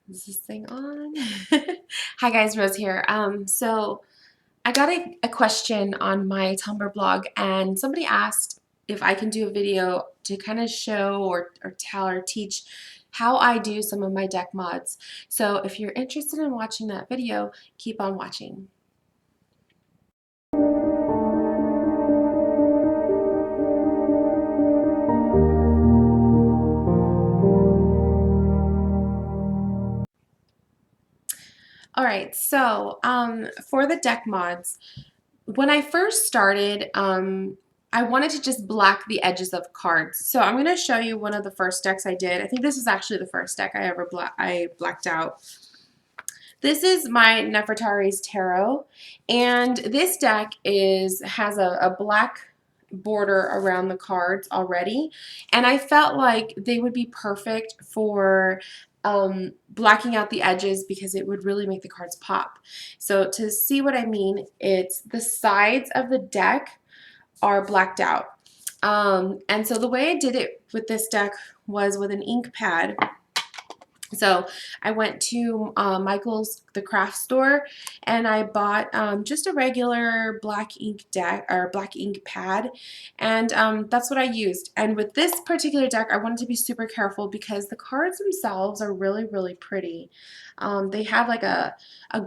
Is this thing on? Hi guys, Rose here. So I got a question on my Tumblr blog, and somebody asked if I can do a video to kind of show or tell or teach how I do some of my deck mods. So if you're interested in watching that video, keep on watching. All right, so for the deck mods, when I first started, I wanted to just black the edges of cards. So I'm going to show you one of the first decks I did. I think this is actually the first deck I ever blacked out. This is my Nefertari's Tarot, and this deck has a black border around the cards already, and I felt like they would be perfect for blacking out the edges because it would really make the cards pop. So to see what I mean, it's the sides of the deck are blacked out. And so the way I did it with this deck was with an ink pad. So I went to Michael's, the craft store, and I bought just a regular black ink deck or black ink pad, and that's what I used. And with this particular deck, I wanted to be super careful because the cards themselves are really, really pretty. They have like a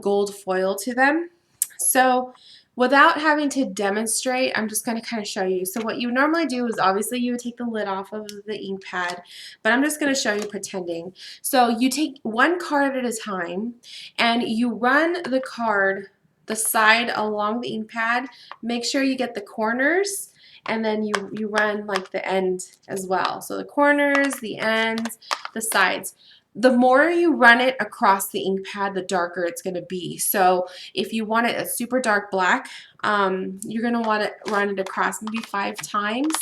gold foil to them. So without having to demonstrate, I'm just going to kind of show you. So what you normally do is obviously you would take the lid off of the ink pad, but I'm just going to show you pretending. So you take one card at a time and you run the card, the side along the ink pad. Make sure you get the corners, and then you run like the end as well. So the corners, the ends, the sides. The more you run it across the ink pad, the darker it's going to be. So if you want it a super dark black, you're going to want to run it across maybe 5 times,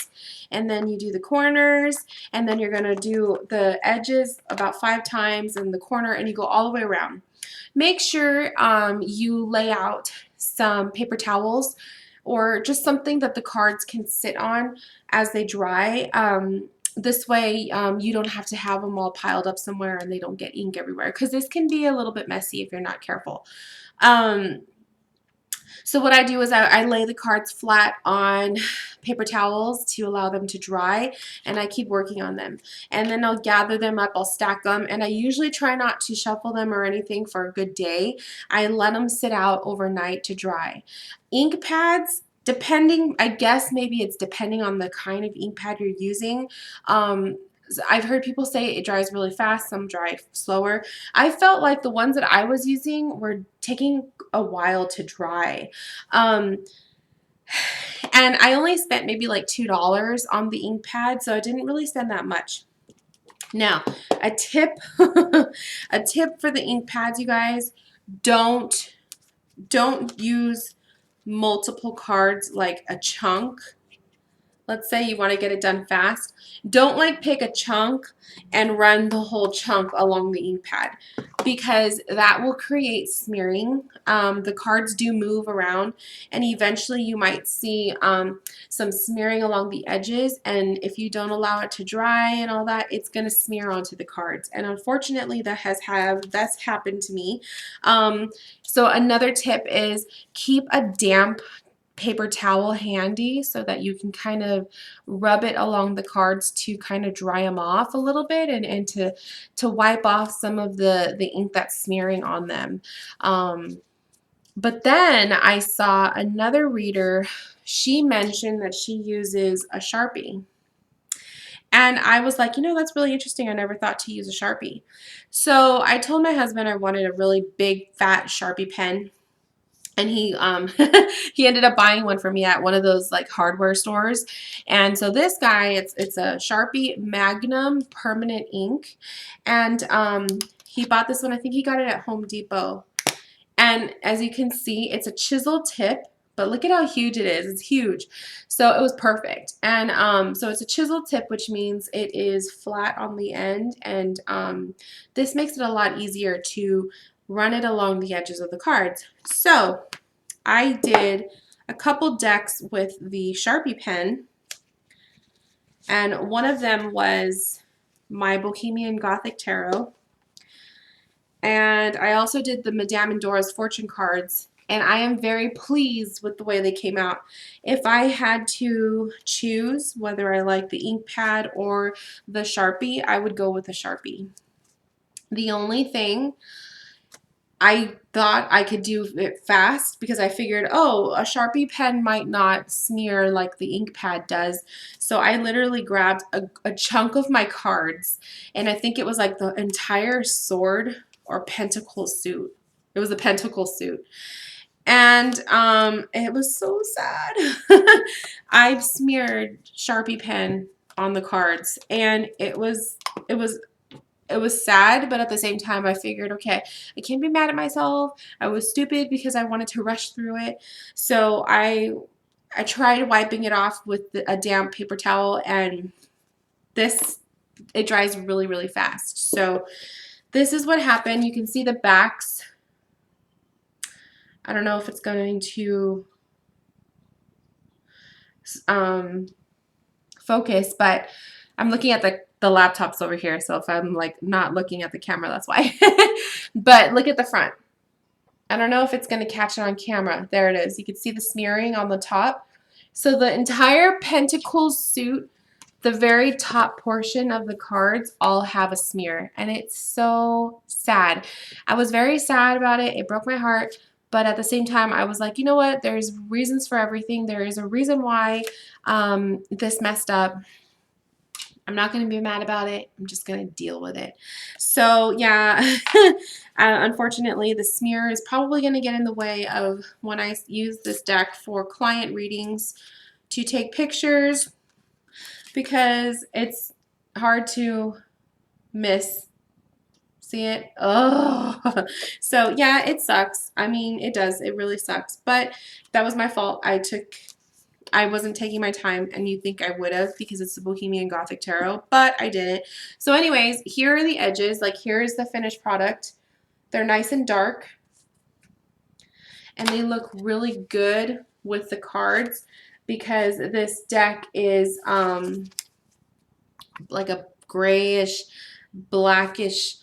and then you do the corners, and then you're going to do the edges about 5 times and the corner, and you go all the way around. Make sure you lay out some paper towels or just something that the cards can sit on as they dry. This way you don't have to have them all piled up somewhere and they don't get ink everywhere, because this can be a little bit messy if you're not careful. So what I do is I lay the cards flat on paper towels to allow them to dry, and I keep working on them. And then I'll gather them up, I'll stack them, and I usually try not to shuffle them or anything for a good day. I let them sit out overnight to dry. Ink pads, depending, I guess maybe it's depending on the kind of ink pad you're using. I've heard people say it dries really fast, some dry slower. I felt like the ones that I was using were taking a while to dry. And I only spent maybe like $2 on the ink pad, so I didn't really spend that much. Now, a tip, a tip for the ink pads, you guys, don't use multiple cards like a chunk. Let's say you want to get it done fast. Don't like pick a chunk and run the whole chunk along the ink pad, because that will create smearing. The cards do move around, and eventually you might see some smearing along the edges, and if you don't allow it to dry and all that, it's going to smear onto the cards, and unfortunately that's happened to me. So another tip is keep a damp paper towel handy so that you can kind of rub it along the cards to kind of dry them off a little bit, and to wipe off some of the ink that's smearing on them. But then I saw another reader, she mentioned that she uses a Sharpie. And I was like, you know, that's really interesting. I never thought to use a Sharpie. So I told my husband I wanted a really big fat Sharpie pen, and he he ended up buying one for me at one of those like hardware stores. And so this guy, it's a Sharpie Magnum permanent ink, and he bought this one. I think he got it at Home Depot. And as you can see, it's a chisel tip, but look at how huge it is. It's huge. So it was perfect. And so it's a chisel tip, which means it is flat on the end, and this makes it a lot easier to run it along the edges of the cards. So I did a couple decks with the Sharpie pen, and one of them was my Bohemian Gothic Tarot. And I also did the Madame and Dora's fortune cards, and I am very pleased with the way they came out. If I had to choose whether I like the ink pad or the Sharpie, I would go with the Sharpie. The only thing, I thought I could do it fast because I figured, oh, a Sharpie pen might not smear like the ink pad does. So I literally grabbed a chunk of my cards, and I think it was like the entire sword or pentacle suit. It was a pentacle suit. And it was so sad. I smeared Sharpie pen on the cards, and it was sad, but at the same time, I figured, okay, I can't be mad at myself. I was stupid because I wanted to rush through it. So I tried wiping it off with a damp paper towel, and it dries really, really fast. So this is what happened. You can see the backs. I don't know if it's going to focus, but I'm looking at the laptops over here, so if I'm like not looking at the camera, that's why. But look at the front. I don't know if it's going to catch it on camera. There it is. You can see the smearing on the top. So the entire pentacle suit, the very top portion of the cards all have a smear, and it's so sad. I was very sad about it. It broke my heart. But at the same time, I was like, you know what? There's reasons for everything. There is a reason why this messed up. I'm not going to be mad about it. I'm just going to deal with it. So yeah, unfortunately, the smear is probably going to get in the way of when I use this deck for client readings to take pictures, because it's hard to miss. See it? Oh, so yeah, it sucks. I mean, it does. It really sucks. But that was my fault. I wasn't taking my time, and you think I would have because it's the Bohemian Gothic Tarot, but I didn't. So anyways, here are the edges. Like, here is the finished product. They're nice and dark, and they look really good with the cards because this deck is like a grayish, blackish,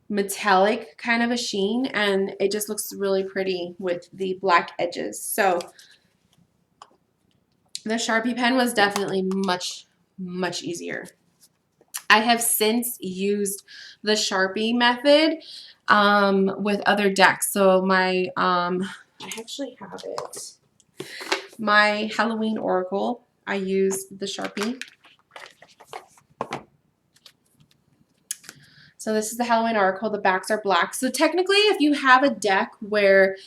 metallic kind of a sheen, and it just looks really pretty with the black edges. So the Sharpie pen was definitely much, much easier. I have since used the Sharpie method with other decks. So my, I actually have it. My Halloween Oracle, I used the Sharpie. So this is the Halloween Oracle. The backs are black. So technically, if you have a deck where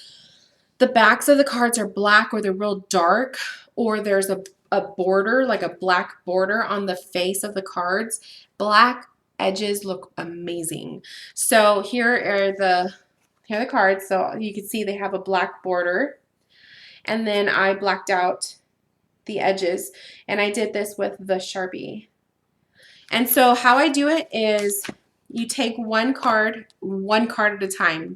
the backs of the cards are black, or they're real dark, or there's a border, like a black border on the face of the cards, black edges look amazing. So here are the cards. So you can see they have a black border, and then I blacked out the edges, and I did this with the Sharpie. And so how I do it is you take one card at a time.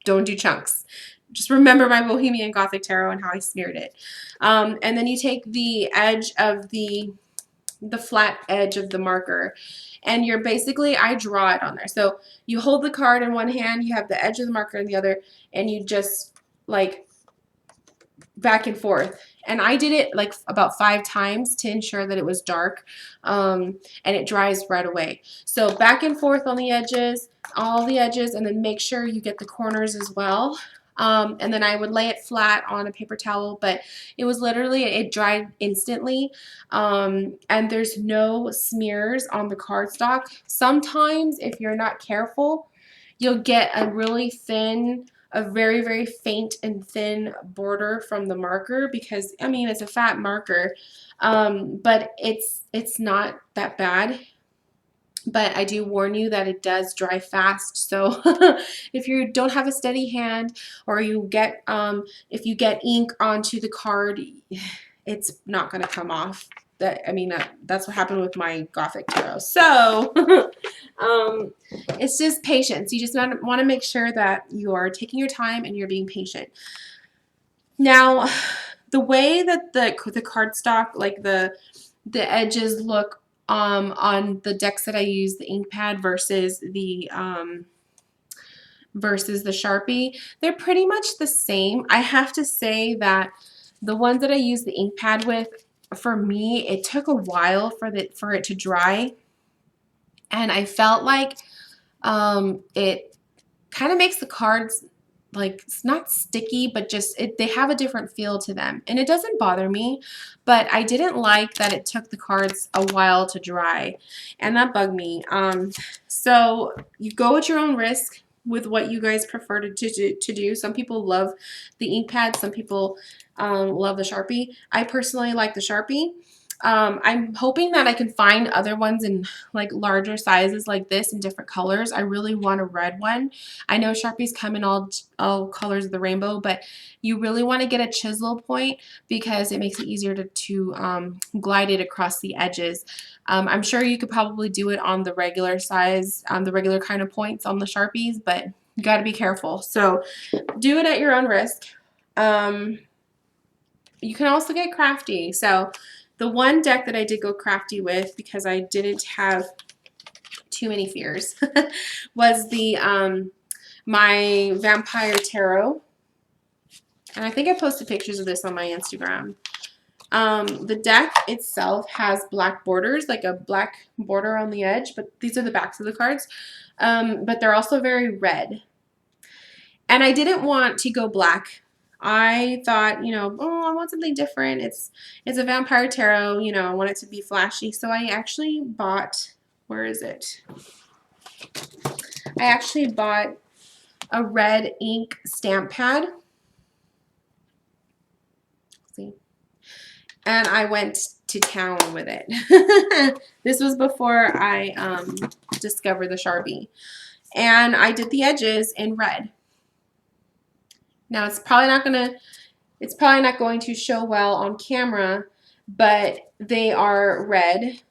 Don't do chunks. Just remember my Bohemian Gothic Tarot and how I smeared it. And then you take the edge of the flat edge of the marker, and you're basically, I draw it on there. So you hold the card in one hand, you have the edge of the marker in the other, and you just like back and forth. And I did it like about 5 times to ensure that it was dark, and it dries right away. So back and forth on the edges, all the edges, and then make sure you get the corners as well. And then I would lay it flat on a paper towel, but it was literally, it dried instantly, and there's no smears on the cardstock. Sometimes if you're not careful, you'll get a really thin, a very, very faint and thin border from the marker, because I mean, it's a fat marker, but it's not that bad. But I do warn you that it does dry fast. So if you don't have a steady hand, or you get if you get ink onto the card, it's not going to come off. That's what happened with my Gothic Tarot. So it's just patience. You just want to make sure that you are taking your time and you're being patient. Now, the way that the cardstock, like the edges look on the decks that I use, the ink pad versus the versus the Sharpie. They're pretty much the same. I have to say that the ones that I use the ink pad with, for me, it took a while for it to dry, and I felt like it kind of makes the cards, like, it's not sticky, but just they have a different feel to them, and it doesn't bother me, but I didn't like that it took the cards a while to dry, and that bugged me. So you go at your own risk with what you guys prefer to do. Some people love the ink pad, some people love the Sharpie. I personally like the Sharpie. I'm hoping that I can find other ones in like larger sizes like this in different colors. I really want a red one. I know Sharpies come in all colors of the rainbow, but you really want to get a chisel point because it makes it easier to glide it across the edges. I'm sure you could probably do it on the regular size, the regular kind of points on the Sharpies, but you got to be careful. So do it at your own risk. You can also get crafty. So the one deck that I did go crafty with, because I didn't have too many fears, was the my Vampire Tarot. And I think I posted pictures of this on my Instagram. The deck itself has black borders, like a black border on the edge, but these are the backs of the cards. But they're also very red. And I didn't want to go black. I thought, you know, oh, I want something different. It's a Vampire Tarot, you know, I want it to be flashy. So I actually bought, where is it? I actually bought a red ink stamp pad. See? And I went to town with it. This was before I discovered the Sharpie. And I did the edges in red. Now it's probably not going to show well on camera, but they are red.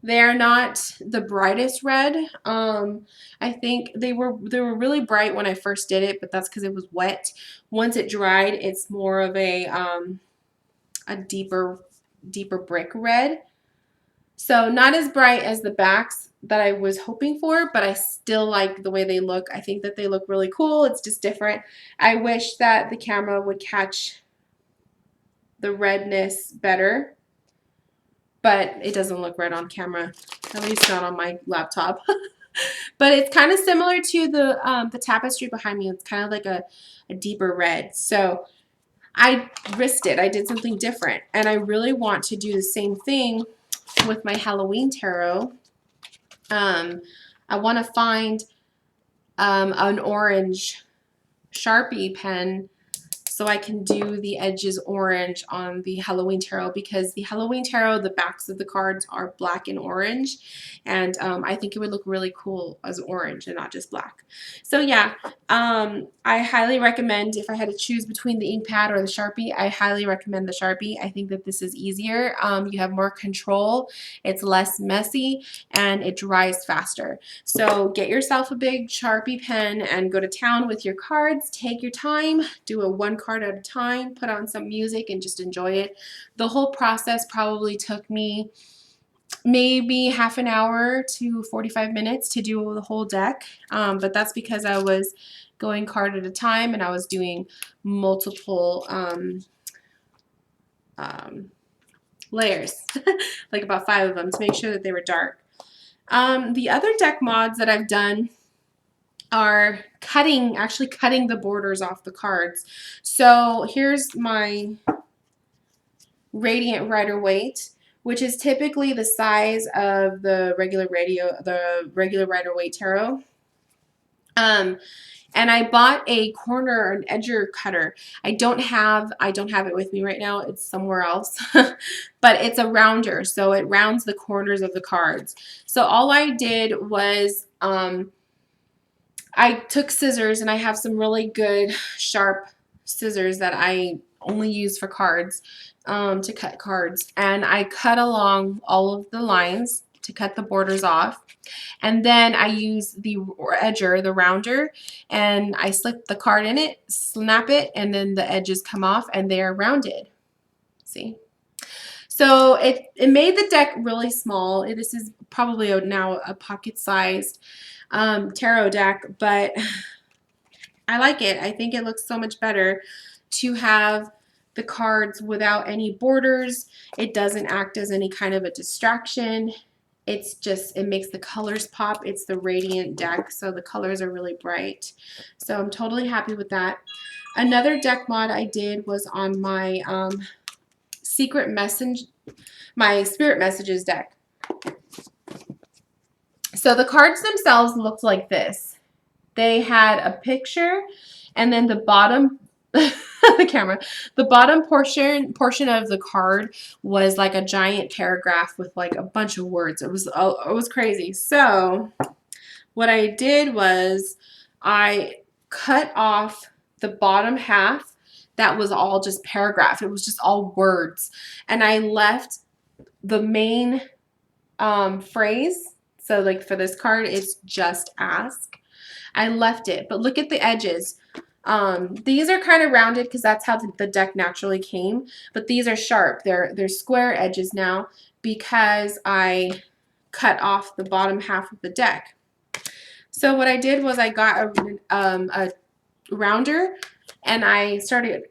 They are not the brightest red. I think they were really bright when I first did it, but that's because it was wet. Once it dried, it's more of a deeper brick red. So not as bright as the backs that I was hoping for, but I still like the way they look. I think that they look really cool. It's just different. I wish that the camera would catch the redness better, but it doesn't look red on camera, at least not on my laptop. But it's kind of similar to the tapestry behind me. It's kind of like a deeper red. So I risked it. I did something different, and I really want to do the same thing with my Halloween tarot. I want to find an orange Sharpie pen so I can do the edges orange on the Halloween tarot, because the Halloween tarot, the backs of the cards are black and orange, and I think it would look really cool as orange and not just black. So yeah, I highly recommend, if I had to choose between the ink pad or the Sharpie, I highly recommend the Sharpie. I think that this is easier. You have more control, it's less messy, and it dries faster. So get yourself a big Sharpie pen and go to town with your cards. Take your time, do a one card at a time, put on some music, and just enjoy it. The whole process probably took me maybe half an hour to 45 minutes to do the whole deck, but that's because I was going card at a time and I was doing multiple layers, like about 5 of them, to make sure that they were dark. The other deck mods that I've done are actually cutting the borders off the cards. So here's my Radiant Rider-Waite, which is typically the size of the regular Rider-Waite tarot. And I bought a corner, an edger cutter. I don't have it with me right now. It's somewhere else. But it's a rounder, so it rounds the corners of the cards. So all I did was I took scissors, and I have some really good sharp scissors that I only use for cards, to cut cards. And I cut along all of the lines to cut the borders off. And then I use the edger, the rounder, and I slip the card in it, snap it, and then the edges come off and they are rounded. See? So it made the deck really small. This is probably now a pocket-sized tarot deck, but I like it. I think it looks so much better to have the cards without any borders. It doesn't act as any kind of a distraction. It's just, it makes the colors pop. It's the radiant deck, so the colors are really bright. So I'm totally happy with that. Another deck mod I did was on my secret message, my spirit messages deck. So the cards themselves looked like this. They had a picture, and then the bottom the camera, the bottom portion of the card was like a giant paragraph with like a bunch of words. It was crazy. So what I did was I cut off the bottom half that was all just paragraph. It was just all words, and I left the main phrase. So like for this card, it's just ask. I left it, but look at the edges. These are kind of rounded because that's how the deck naturally came, but these are sharp. They're square edges now because I cut off the bottom half of the deck. So what I did was I got a rounder and I started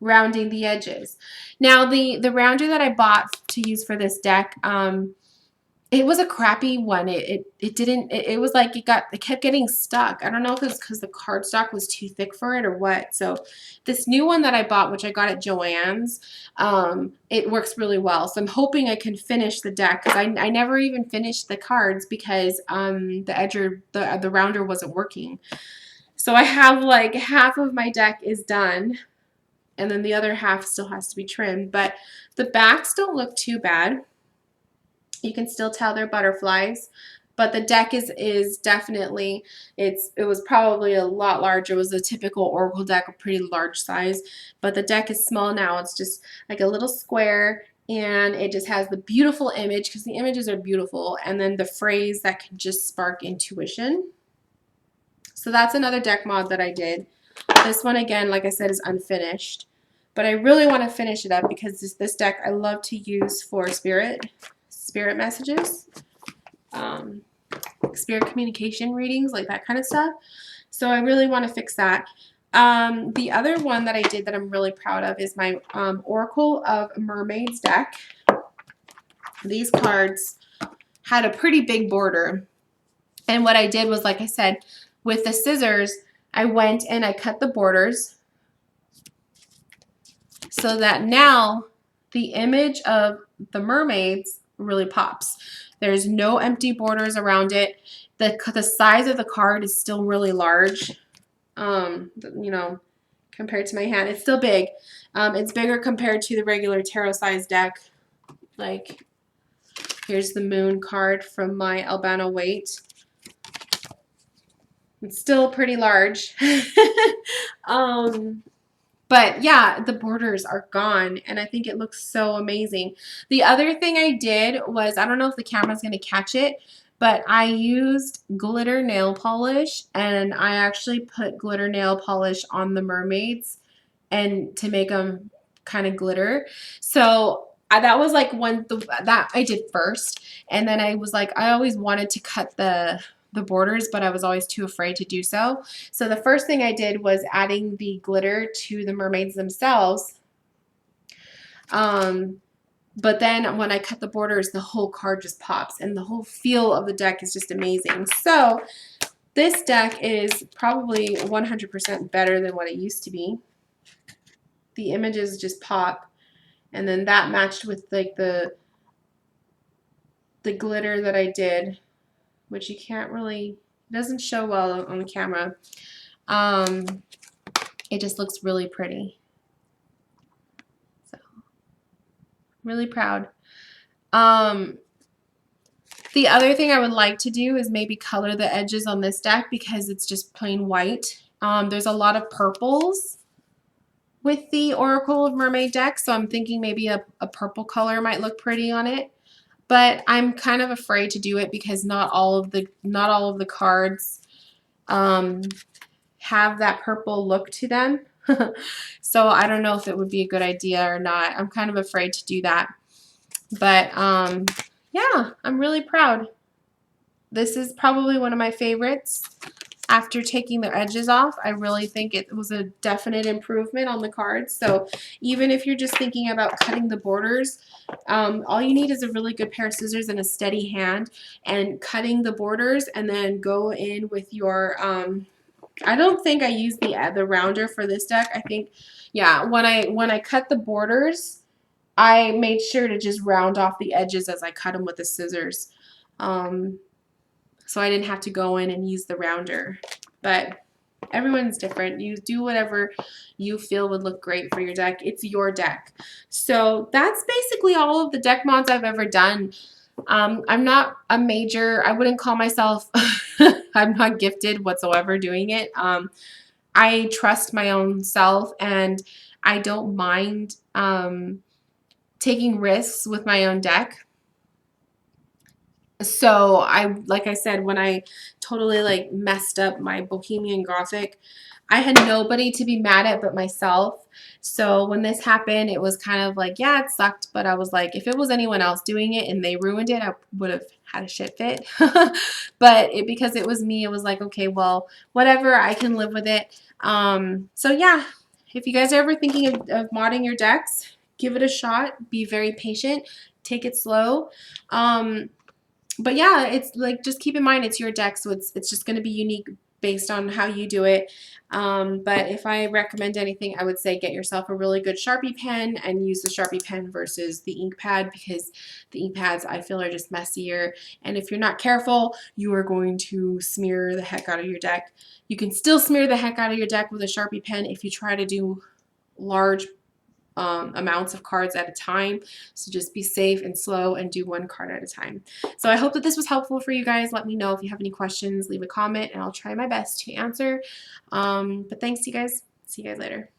rounding the edges. Now the rounder that I bought to use for this deck, it was a crappy one. It was like it kept getting stuck. I don't know if it's because the cardstock was too thick for it or what. So this new one that I bought, which I got at Joann's, it works really well. So I'm hoping I can finish the deck because I never even finished the cards because the rounder wasn't working. So I have like half of my deck is done, and then the other half still has to be trimmed. But the backs don't look too bad. You can still tell they're butterflies, but the deck is definitely, it was probably a lot larger. It was a typical Oracle deck, a pretty large size, but the deck is small now. It's just like a little square, and it just has the beautiful image because the images are beautiful, and then the phrase that can just spark intuition. So that's another deck mod that I did. This one, again, like I said, is unfinished, but I really want to finish it up because this deck I love to use for spirit messages, spirit communication readings, like that kind of stuff. So I really want to fix that. The other one that I did that I'm really proud of is my Oracle of Mermaids deck. These cards had a pretty big border, and what I did was, like I said, with the scissors, I went and I cut the borders so that now the image of the mermaids really pops. There's no empty borders around it. The size of the card is still really large. You know, compared to my hand, it's still big. It's bigger compared to the regular tarot size deck. Like, here's the moon card from my Albano Weight. It's still pretty large. But yeah, the borders are gone, and I think it looks so amazing. The other thing I did was, I don't know if the camera's going to catch it, but I used glitter nail polish, and I actually put glitter nail polish on the mermaids and to make them kind of glitter. So that was like that I did first, and then I was like, I always wanted to cut the borders, but I was always too afraid to do so. So the first thing I did was adding the glitter to the mermaids themselves. But then when I cut the borders, the whole card just pops, and the whole feel of the deck is just amazing. So this deck is probably 100% better than what it used to be. The images just pop, and then that matched with like the glitter that I did, which you can't really, it doesn't show well on the camera. It just looks really pretty. So, really proud. The other thing I would like to do is maybe color the edges on this deck because it's just plain white. There's a lot of purples with the Oracle of Mermaid deck, so I'm thinking maybe a purple color might look pretty on it. But I'm kind of afraid to do it because not all of the cards have that purple look to them. So I don't know if it would be a good idea or not. I'm kind of afraid to do that. But yeah, I'm really proud. This is probably one of my favorites. After taking the edges off, I really think it was a definite improvement on the cards. So even if you're just thinking about cutting the borders, all you need is a really good pair of scissors and a steady hand, and cutting the borders, and then go in with your I don't think I used the rounder for this deck. I think, yeah, when I cut the borders, I made sure to just round off the edges as I cut them with the scissors. So I didn't have to go in and use the rounder. But everyone's different. You do whatever you feel would look great for your deck. It's your deck. So that's basically all of the deck mods I've ever done. I'm not a major, I wouldn't call myself, I'm not gifted whatsoever doing it. I trust my own self, and I don't mind taking risks with my own deck. So like I said, when I totally like messed up my Bohemian Gothic, I had nobody to be mad at but myself. So when this happened, it was kind of like, yeah, it sucked, but I was like, if it was anyone else doing it and they ruined it, I would have had a shit fit. But because it was me, it was like, okay, well, whatever, I can live with it. So yeah, if you guys are ever thinking of modding your decks, give it a shot. Be very patient. Take it slow. But yeah, it's like, just keep in mind it's your deck, so it's just going to be unique based on how you do it. But if I recommend anything, I would say get yourself a really good Sharpie pen and use the Sharpie pen versus the ink pad, because the ink pads I feel are just messier. And if you're not careful, you are going to smear the heck out of your deck. You can still smear the heck out of your deck with a Sharpie pen if you try to do large amounts of cards at a time. So just be safe and slow and do one card at a time. So I hope that this was helpful for you guys. Let me know if you have any questions, leave a comment, and I'll try my best to answer. But thanks, you guys. See you guys later.